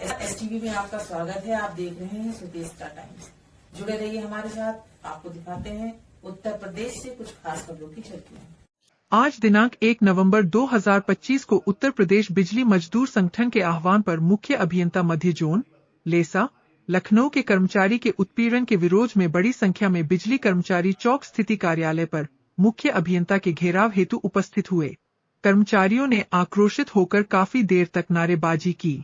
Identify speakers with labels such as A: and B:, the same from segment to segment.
A: STV में आपका स्वागत है। आप देख रहे हैं स्वदेश का टाइम्स। जुड़े रहिए हमारे साथ, आपको दिखाते हैं उत्तर प्रदेश से कुछ खास खबरों की झलकियां।
B: आज दिनांक 1 नवंबर 2025 को उत्तर प्रदेश बिजली मजदूर संगठन के आह्वान पर मुख्य अभियंता मध्य जोन, लेसा, लखनऊ के कर्मचारी के उत्पीड़न के विरोध में बड़ी संख्या में बिजली कर्मचारी चौक स्थिति कार्यालय पर मुख्य अभियंता के घेराव हेतु उपस्थित हुए। कर्मचारियों ने आक्रोशित होकर काफी देर तक नारेबाजी की।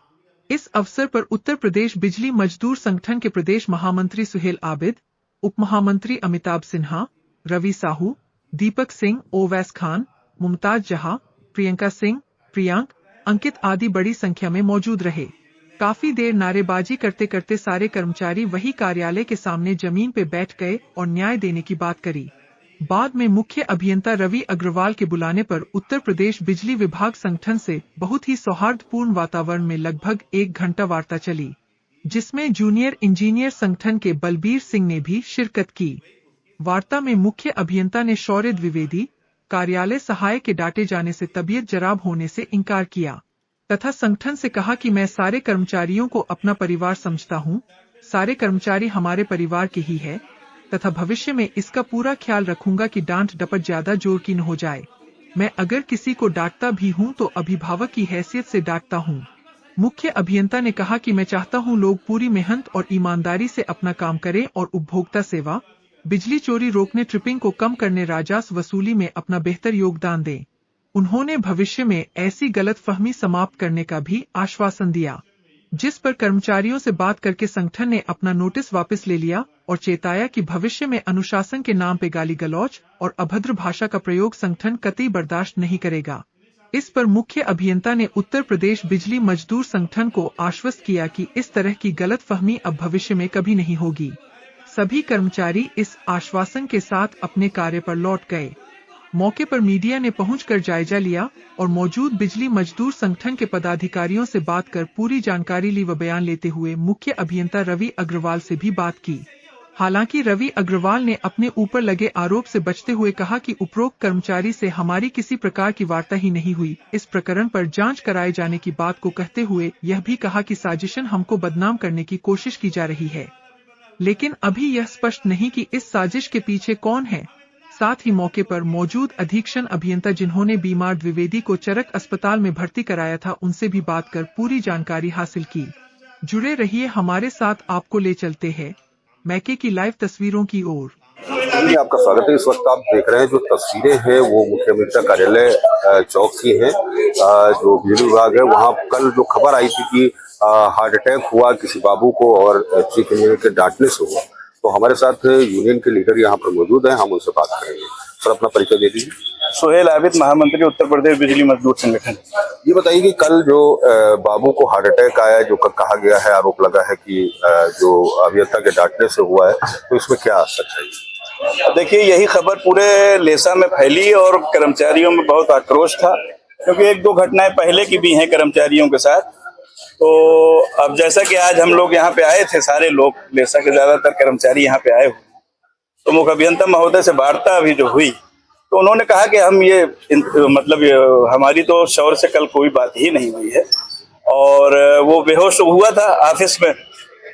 B: इस अवसर पर उत्तर प्रदेश बिजली मजदूर संगठन के प्रदेश महामंत्री सुहेल आबिद, उप महामंत्री अमिताभ सिन्हा, रवि साहू, दीपक सिंह, ओवैस खान, मुमताज जहां, प्रियंका सिंह, प्रियांक, अंकित आदि बड़ी संख्या में मौजूद रहे। काफी देर नारेबाजी करते करते सारे कर्मचारी वही कार्यालय के सामने जमीन पे बैठ गए और न्याय देने की बात करी। बाद में मुख्य अभियंता रवि अग्रवाल के बुलाने पर उत्तर प्रदेश बिजली विभाग संगठन से बहुत ही सौहार्दपूर्ण वातावरण में लगभग 1 घंटा वार्ता चली, जिसमें जूनियर इंजीनियर संगठन के बलबीर सिंह ने भी शिरकत की। वार्ता में मुख्य अभियंता ने शौर्य द्विवेदी, कार्यालय सहायक के डांटे जाने से तबीयत जराब होने से इनकार किया तथा संगठन से कहा कि मैं सारे कर्मचारियों को अपना परिवार समझता हूं, सारे कर्मचारी हमारे परिवार के ही है तथा भविष्य में इसका पूरा ख्याल रखूंगा कि डांट डपट ज्यादा जोर की न हो जाए। मैं अगर किसी को डांटता भी हूं तो अभिभावक की हैसियत से डांटता हूं। मुख्य अभियंता ने कहा कि मैं चाहता हूं लोग पूरी मेहनत और ईमानदारी से अपना काम करें और उपभोक्ता सेवा, बिजली चोरी रोकने, ट्रिपिंग को कम करने, राजस्व वसूली में अपना बेहतर योगदान दें। उन्होंने भविष्य में ऐसी गलतफहमी समाप्त करने का भी आश्वासन दिया, जिस पर कर्मचारियों से बात करके संगठन ने अपना नोटिस वापस ले लिया और चेताया कि भविष्य में अनुशासन के नाम पे गाली गलौज और अभद्र भाषा का प्रयोग संगठन कतई बर्दाश्त नहीं करेगा। इस पर मुख्य अभियंता ने उत्तर प्रदेश बिजली मजदूर संगठन को आश्वस्त किया कि इस तरह की गलतफहमी अब भविष्य में कभी नहीं होगी। सभी कर्मचारी इस आश्वासन के साथ अपने कार्य पर लौट गए। मौके पर मीडिया ने पहुंचकर जायजा लिया और मौजूद बिजली मजदूर संगठन के पदाधिकारियों से बात कर पूरी जानकारी ली व बयान लेते हुए मुख्य अभियंता रवि अग्रवाल से भी बात की। हालांकि रवि अग्रवाल ने अपने ऊपर लगे आरोप से बचते हुए कहा कि उपरोक्त कर्मचारी से हमारी किसी प्रकार की वार्ता ही नहीं हुई। इस प्रकरण पर जांच कराए जाने की बात को कहते हुए यह भी कहा कि साजिशन हमको बदनाम करने की कोशिश की जा रही है, लेकिन अभी यह स्पष्ट नहीं कि इस साजिश के पीछे कौन है। साथ ही मौके पर मौजूद अधीक्षण अभियंता जिन्होंने बीमार द्विवेदी को चरक अस्पताल में भर्ती कराया था, उनसे भी बात कर पूरी जानकारी हासिल की। जुड़े रहिए हमारे साथ, आपको ले चलते हैं मैके की लाइव तस्वीरों की ओर।
C: आपका स्वागत है। इस वक्त आप देख रहे हैं जो तस्वीरें हैं वो मुख्य अभियंता कार्यालय चौक की हैं। जो बिजली विभाग है वहाँ कल जो खबर आई थी कि हार्ट अटैक हुआ किसी बाबू को और चीफ इंजीनियर के डांटने से हुआ, तो हमारे साथ यूनियन के लीडर यहाँ पर मौजूद हैं, हम उनसे बात करेंगे। सर, अपना परिचय दे दीजिए।
D: सुहेल आबिद, महामंत्री उत्तर प्रदेश बिजली मजदूर संगठन।
C: ये बताइए कि कल जो बाबू को हार्ट अटैक आया, जो कहा गया है, आरोप लगा है कि जो अभियंता के डांटने से हुआ है, तो इसमें क्या सच्चाई है?
D: देखिए, यही खबर पूरे लेसा में फैली और कर्मचारियों में बहुत आक्रोश था, क्योंकि 1-2 घटनाएं पहले की भी हैं कर्मचारियों के साथ। तो अब जैसा कि आज हम लोग यहाँ पे आए थे, सारे लोग लेसा के ज्यादातर कर्मचारी यहाँ पे आए हुए, तो मुख्य अभियंता महोदय से वार्ता अभी जो हुई तो उन्होंने कहा कि हम हमारी तो शौर्य से कल कोई बात ही नहीं हुई है और वो बेहोश हुआ था ऑफिस में,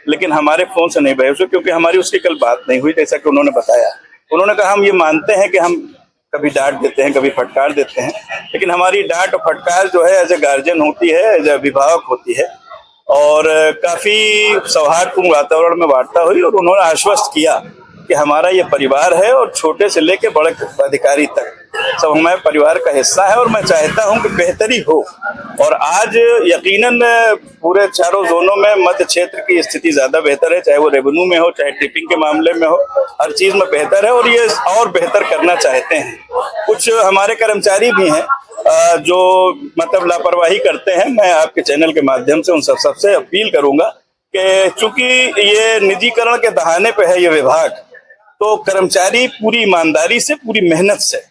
D: लेकिन हमारे फोन से नहीं बेहोश हुआ क्योंकि हमारी उसकी कल बात नहीं हुई, जैसा कि उन्होंने बताया। उन्होंने कहा हम ये मानते हैं कि हम कभी डांट देते हैं, कभी फटकार देते हैं, लेकिन हमारी डांट और फटकार जो है एज ए गार्जियन होती है, एज ए अभिभावक होती है। और काफी सौहार्दपूर्ण वातावरण में वार्ता हुई और उन्होंने आश्वस्त किया कि हमारा ये परिवार है और छोटे से लेके बड़े अधिकारी तक सब हमारे परिवार का हिस्सा है और मैं चाहता हूं कि बेहतरी हो। और आज यकीनन पूरे चारों जोनों में मध्य क्षेत्र की स्थिति ज्यादा बेहतर है, चाहे वो रेवेन्यू में हो, चाहे ट्रिपिंग के मामले में हो, हर चीज में बेहतर है और ये और बेहतर करना चाहते हैं। कुछ हमारे कर्मचारी भी हैं जो मतलब लापरवाही करते हैं। मैं आपके चैनल के माध्यम से उन सबसे अपील करूंगा कि चूंकि ये निजीकरण के दहाने पे है ये विभाग, तो कर्मचारी पूरी ईमानदारी से, पूरी मेहनत से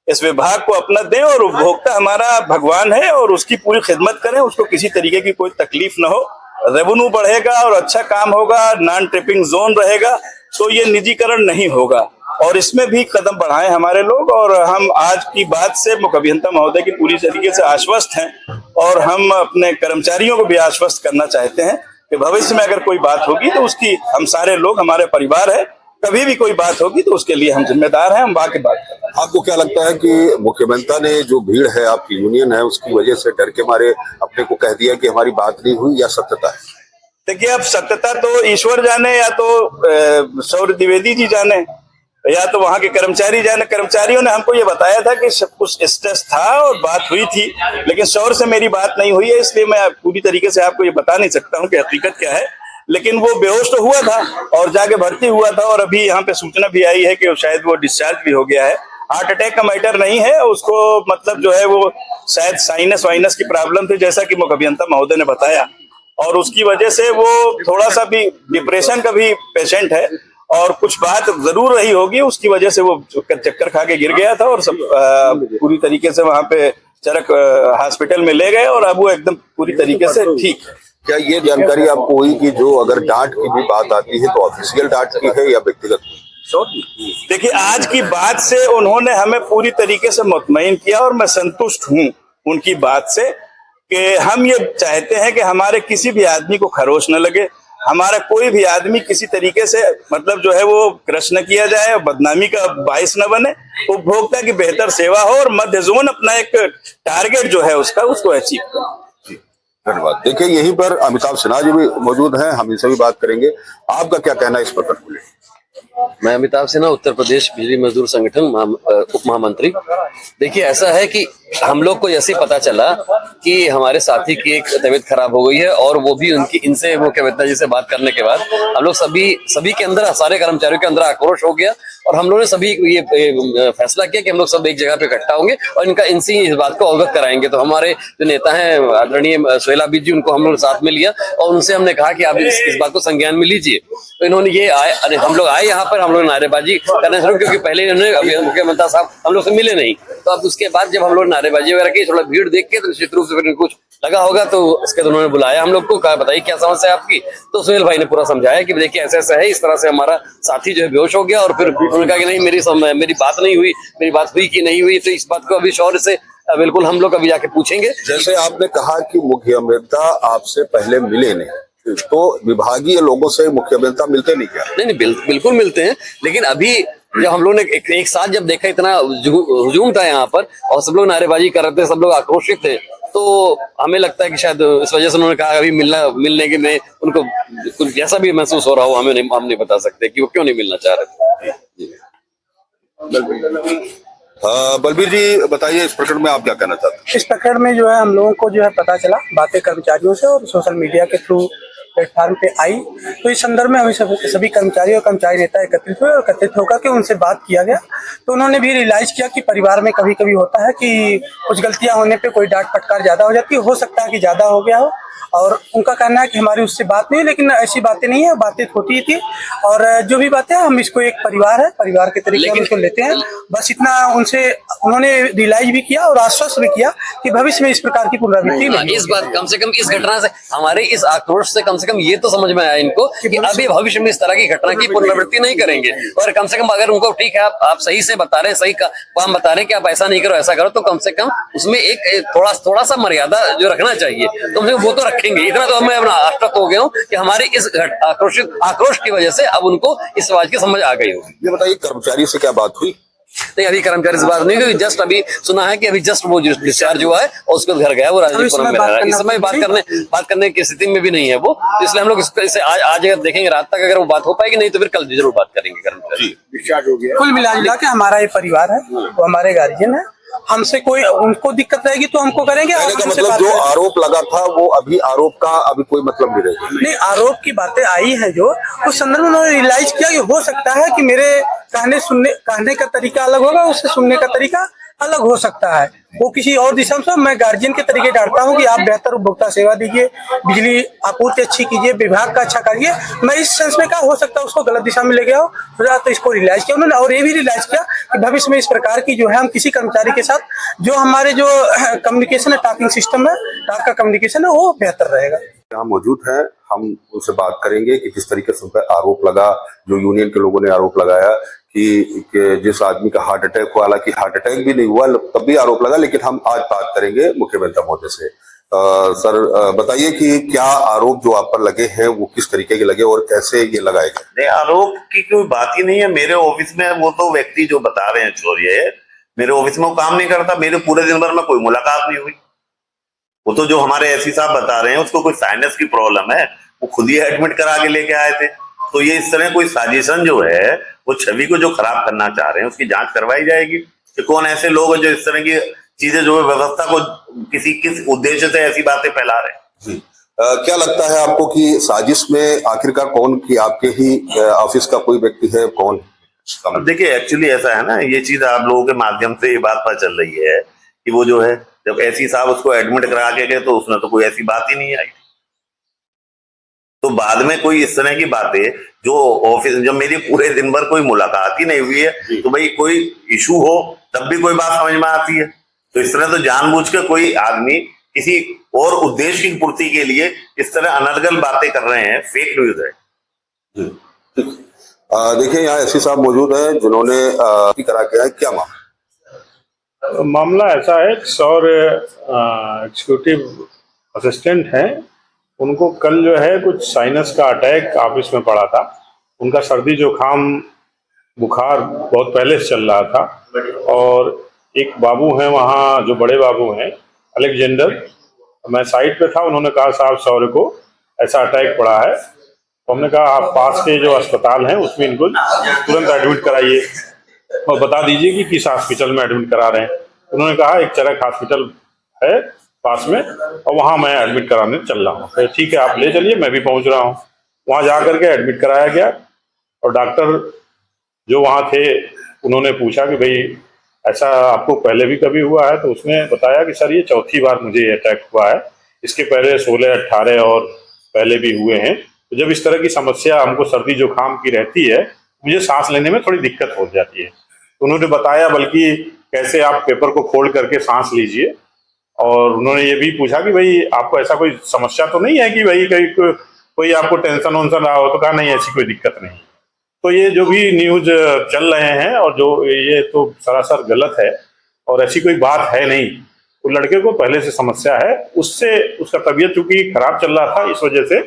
D: इस विभाग को अपना दें और उपभोक्ता हमारा भगवान है और उसकी पूरी खिदमत करें, उसको किसी तरीके की कोई तकलीफ न हो। रेवेन्यू बढ़ेगा और अच्छा काम होगा, नॉन ट्रिपिंग जोन रहेगा, तो ये निजीकरण नहीं होगा। और इसमें भी कदम बढ़ाएं हमारे लोग। और हम आज की बात से मुख्य अभियंता महोदय की पूरी तरीके से आश्वस्त हैं और हम अपने कर्मचारियों को भी आश्वस्त करना चाहते हैं कि भविष्य में अगर कोई बात होगी तो उसकी हम सारे लोग, हमारे परिवार है, कभी भी कोई बात होगी तो उसके लिए हम जिम्मेदार हैं, हम बाकी बात करें।
C: आपको क्या लगता है कि मुख्यमंत्री ने जो भीड़ है, आपकी यूनियन है, उसकी वजह से डर के मारे अपने को कह दिया कि हमारी बात नहीं हुई, या सत्यता है?
D: देखिए, अब सत्यता तो ईश्वर जाने, या तो सौर्य द्विवेदी जी जाने, या तो वहां के कर्मचारी जाने। कर्मचारियों ने हमको ये बताया था कि सब कुछ स्ट्रेस था और बात हुई थी, लेकिन सौर्य से मेरी बात नहीं हुई है, इसलिए मैं पूरी तरीके से आपको ये बता नहीं सकता हूँ कि हकीकत क्या है। लेकिन वो बेहोश तो हुआ था और जाके भर्ती हुआ था, और अभी यहाँ पे सूचना भी आई है कि शायद वो डिस्चार्ज भी हो गया है। हार्ट अटैक का मैटर नहीं है उसको, मतलब जो है वो शायद साइनस वाइनस की प्रॉब्लम थी, जैसा कि मुख्य अभियंता महोदय ने बताया, और उसकी वजह से वो थोड़ा सा भी डिप्रेशन का भी पेशेंट है, और कुछ बात जरूर रही होगी, उसकी वजह से वो चक्कर खा के गिर गया था, और सब पूरी तरीके से वहां पे चरक हॉस्पिटल में ले गए, और अब वो एकदम पूरी तरीके से ठीक है।
C: क्या ये जानकारी आपको हुई कि जो अगर डांट की भी बात आती है तो ऑफिशियल डांट की है या व्यक्तिगत?
D: देखिए, आज की बात से उन्होंने हमें पूरी तरीके से मुतमईन किया, और मैं संतुष्ट हूं उनकी बात से कि हम ये चाहते हैं कि हमारे किसी भी आदमी को खरोच न लगे, हमारा कोई भी आदमी किसी तरीके से मतलब जो है वो क्रश न किया जाए, बदनामी का बाइस न बने, उपभोक्ता की बेहतर सेवा हो, और मध्य जोन अपना एक टारगेट जो है उसका, उसको अचीव करें।
C: धन्यवाद। देखिए, यहीं पर अमिताभ सिन्हा जी भी मौजूद हैं, हम इनसे भी बात करेंगे। आपका क्या कहना है इस पर?
E: मैं अमिताभ सिन्हा, उत्तर प्रदेश बिजली मजदूर संगठन उप महामंत्री। देखिए, ऐसा है कि हम लोग को जैसे पता चला कि हमारे साथी की एक तबीयत खराब हो गई है, और वो भी उनकी इनसे मुख्यमंत्री जी से बात करने के बाद हम लोग सभी के अंदर, सारे कर्मचारियों के अंदर आक्रोश हो गया, और हम लोगों ने सभी ये फैसला किया कि हम लोग सब एक जगह पे इकट्ठा होंगे और इनसे इस बात को अवगत कराएंगे। तो हमारे जो नेता हैं आदरणीय सोहेल आबिद जी, उनको हम लोग साथ में लिया और उनसे हमने कहा कि आप इस बात को संज्ञान में लीजिए। तो इन्होंने हम लोग आए यहाँ पर, हम लोग नारेबाजी करने शुरू, क्योंकि पहले इन्होंने मुख्यमंत्री साहब हम लोग से मिले नहीं। तो अब उसके बाद जब हम लोग नारेबाजी वगैरह की, थोड़ा भीड़ देख के, तो निश्चित रूप से फिर कुछ लगा होगा, तो उसके बाद उन्होंने बुलाया हम लोग को, कहा बताइए क्या समस्या है आपकी। तो सोहेल भाई ने पूरा समझाया कि देखिए ऐसा ऐसा है, इस तरह से हमारा साथी जो है बेहोश हो गया, और फिर उन्होंने कहा कि नहीं, मेरी बात नहीं हुई, मेरी बात हुई कि नहीं हुई, तो इस बात को अभी शौर्य से बिल्कुल हम लोग अभी जाके पूछेंगे।
C: जैसे आपने कहा कि मुख्य अभियंता आपसे पहले मिले नहीं, तो विभागीय लोगों से मुख्य अभियंता मिलते नहीं क्या?
E: नहीं, बिल्कुल मिलते हैं, लेकिन अभी जब हम लोग ने एक साथ जब देखा, इतना हुजूम था यहाँ पर और सब लोग नारेबाजी कर रहे थे, सब लोग आक्रोशित थे, तो हमें लगता है कि शायद इस वजह से उन्होंने कहा अभी मिलने के में उनको कुछ जैसा भी महसूस हो रहा हो, हम नहीं बता सकते कि वो क्यों नहीं मिलना चाह रहे थे।
C: बलबीर जी, बताइए इस प्रकरण में आप क्या कहना चाहते हैं?
F: इस प्रकरण में जो है हम लोगों को जो है पता चला बातें कर्मचारियों से और सोशल मीडिया के थ्रू प्लेटफॉर्म पे आई, तो इस संदर्भ में हमें सभी कर्मचारी और कर्मचारी नेता एकत्रित हुए और एकत्रित होकर के उनसे बात किया गया। तो उन्होंने भी रियलाइज किया कि परिवार में कभी कभी होता है कि कुछ गलतियां होने पे कोई डांट फटकार ज्यादा हो जाती है, हो सकता है कि ज्यादा हो गया हो, और उनका कहना है कि हमारी उससे बात नहीं, लेकिन ऐसी बातें नहीं है, बातें होती थी, और जो भी बातें हम इसको एक परिवार है, परिवार के तरीके हम इसको लेते हैं। बस इतना उन्होंने रियलाइज भी किया और आश्वस्त भी किया कि भविष्य में इस प्रकार की पुनरावृत्ति नहीं।
E: इस बात कम से कम इस घटना से, हमारे इस आक्रोश से कम ये तो समझ में आया इनको कि अभी भविष्य में इस तरह की घटना की पुनरावृत्ति नहीं करेंगे, और कम से कम अगर उनको ठीक है, आप सही से बता रहे हैं, सही काम बता रहे हैं कि आप ऐसा नहीं करो ऐसा करो, तो कम से कम उसमें एक थोड़ा सा मर्यादा जो रखना चाहिए, कम से कम वो तो रखेंगे। इतना तो मैं अपना आश्वस्त हो गया हूँ कि हमारे इस आक्रोश की वजह से अब उनको इस बात की समझ आ गई होगी।
C: ये बताइए, कर्मचारी से क्या बात हुई?
E: नहीं, अभी कर्मचारी से बात नहीं, क्योंकि जस्ट अभी सुना है कि अभी जस्ट वो डिस्चार्ज हुआ है और उसके घर गया, वो राजनीतिपुरम में रह रहा है। इस समय बात करने की स्थिति में भी नहीं है वो, इसलिए हम लोग इसे आज अगर देखेंगे, रात तक अगर वो बात हो पाएगी, नहीं तो फिर कल जरूर बात करेंगे। कर्मचारी
C: डिस्चार्ज हो गया।
F: कुल मिला के हमारा ये परिवार है, वो हमारे गार्जियन है, हमसे कोई उनको दिक्कत रहेगी तो हमको करेंगे।
C: मतलब जो आरोप लगा था वो अभी आरोप का अभी कोई मतलब नहीं रहेगा?
F: नहीं, आरोप की बातें आई है जो उस संदर्भ में उन्होंने रियलाइज किया कि हो सकता है कि मेरे कहने का तरीका अलग होगा, उससे सुनने का तरीका अलग हो सकता है, वो किसी और दिशा में। मैं गार्जियन के तरीके डालता हूँ कि आप बेहतर उपभोक्ता सेवा दीजिए, बिजली आपूर्ति अच्छी कीजिए, विभाग का अच्छा करिए। मैं इस सेंस में क्या हो सकता है उसको गलत दिशा में ले गया हो, तो इसको रियलाइज किया उन्होंने, और ये भी रियलाइज किया कि भविष्य में इस प्रकार की जो है हम किसी कर्मचारी के साथ जो हमारे जो कम्युनिकेशन है, टॉकिंग सिस्टम है, टॉक का कम्युनिकेशन है, वो बेहतर रहेगा।
C: यहाँ मौजूद हैं, हम उनसे बात करेंगे कि किस तरीके से उन पर आरोप लगा, जो यूनियन के लोगों ने आरोप लगाया कि जिस आदमी का हार्ट अटैक हुआ, हालांकि हार्ट अटैक भी नहीं हुआ तब भी आरोप लगा, लेकिन हम आज बात करेंगे मुख्य अभियंता महोदय से। सर बताइए कि क्या आरोप जो आप पर लगे हैं वो किस तरीके के लगे और कैसे ये लगाए गए?
G: नहीं, आरोप की कोई बात ही नहीं है। मेरे ऑफिस में वो तो व्यक्ति जो बता रहे हैं चोरिये, मेरे ऑफिस में वो काम नहीं करता, मेरे पूरे दिन भर में कोई मुलाकात नहीं हुई। वो तो जो हमारे एसपी साहब बता रहे हैं उसको कोई साइनस की प्रॉब्लम है, वो खुद ही एडमिट करा के लेके आए थे। तो ये इस तरह कोई साजिशन जो है वो छवि को जो खराब करना चाह रहे हैं उसकी जांच करवाई जाएगी कि कौन ऐसे लोग हैं जो इस तरह की चीजें जो है व्यवस्था को किस उद्देश्य से ऐसी बातें फैला रहे हैं।
C: जी क्या लगता है आपको कि साजिश में आखिरकार कौन, कि आपके ही ऑफिस का कोई व्यक्ति है, कौन?
G: अब देखिए, एक्चुअली ऐसा है ना, ये चीज आप लोगों के माध्यम से ये बात पता चल रही है कि वो जो है जब एसपी साहब उसको एडमिट करा के गए तो उसमें तो कोई ऐसी बात ही नहीं आई। तो बाद में कोई इस तरह की बातें जो ऑफिस, जब मेरी पूरे दिन भर कोई मुलाकात ही नहीं हुई है तो भाई कोई इशू हो तब भी कोई बात समझ में आती है। तो इस तरह तो जानबूझ के कोई आदमी किसी और उद्देश्य की पूर्ति के लिए इस तरह अनर्गल बातें कर रहे हैं, फेक न्यूज है।
C: देखिए यहाँ एसपी साहब मौजूद हैं जिन्होंने करा के है, क्या
H: मामला ऐसा है, सौर एग्जीक्यूटिव असिस्टेंट हैं, उनको कल जो है कुछ साइनस का अटैक ऑफिस में पड़ा था। उनका सर्दी जुकाम बुखार बहुत पहले से चल रहा था और एक बाबू हैं वहाँ, जो बड़े बाबू हैं अलेक्जेंडर, मैं साइट पे था, उन्होंने कहा साहब सौर्य को ऐसा अटैक पड़ा है। तो हमने कहा आप पास के जो अस्पताल हैं उसमें इनको तुरंत एडमिट कराइए और बता दीजिए कि किस हॉस्पिटल में एडमिट करा रहे हैं। उन्होंने कहा एक चरक हॉस्पिटल है पास में और वहाँ मैं एडमिट कराने चल रहा हूँ। तो ठीक है, आप ले चलिए, मैं भी पहुँच रहा हूँ। वहाँ जा करके एडमिट कराया गया और डॉक्टर जो वहाँ थे उन्होंने पूछा कि भाई ऐसा आपको पहले भी कभी हुआ है? तो उसने बताया कि सर ये चौथी बार मुझे ये अटैक हुआ है, इसके पहले 16, 18 और पहले भी हुए हैं। तो जब इस तरह की समस्या हमको सर्दी जुकाम की रहती है, मुझे सांस लेने में थोड़ी दिक्कत हो जाती है। तो उन्होंने बताया बल्कि कैसे आप पेपर को खोल करके सांस लीजिए, और उन्होंने ये भी पूछा कि भाई आपको ऐसा कोई समस्या तो नहीं है कि भाई कोई आपको टेंशन वेंशन रहा हो? तो कहा नहीं, ऐसी कोई दिक्कत नहीं। तो ये जो भी न्यूज चल रहे हैं और जो ये तो सरासर गलत है और ऐसी कोई बात है नहीं। वो लड़के को पहले से समस्या है, उससे उसका तबीयत चूंकि खराब चल रहा था, इस वजह से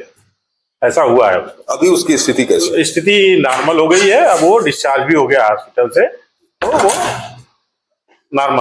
H: ऐसा हुआ है।
C: अभी उसकी स्थिति कैसी?
H: स्थिति नॉर्मल हो गई है, अब वो डिस्चार्ज भी हो गया हॉस्पिटल से, तो वो नॉर्मल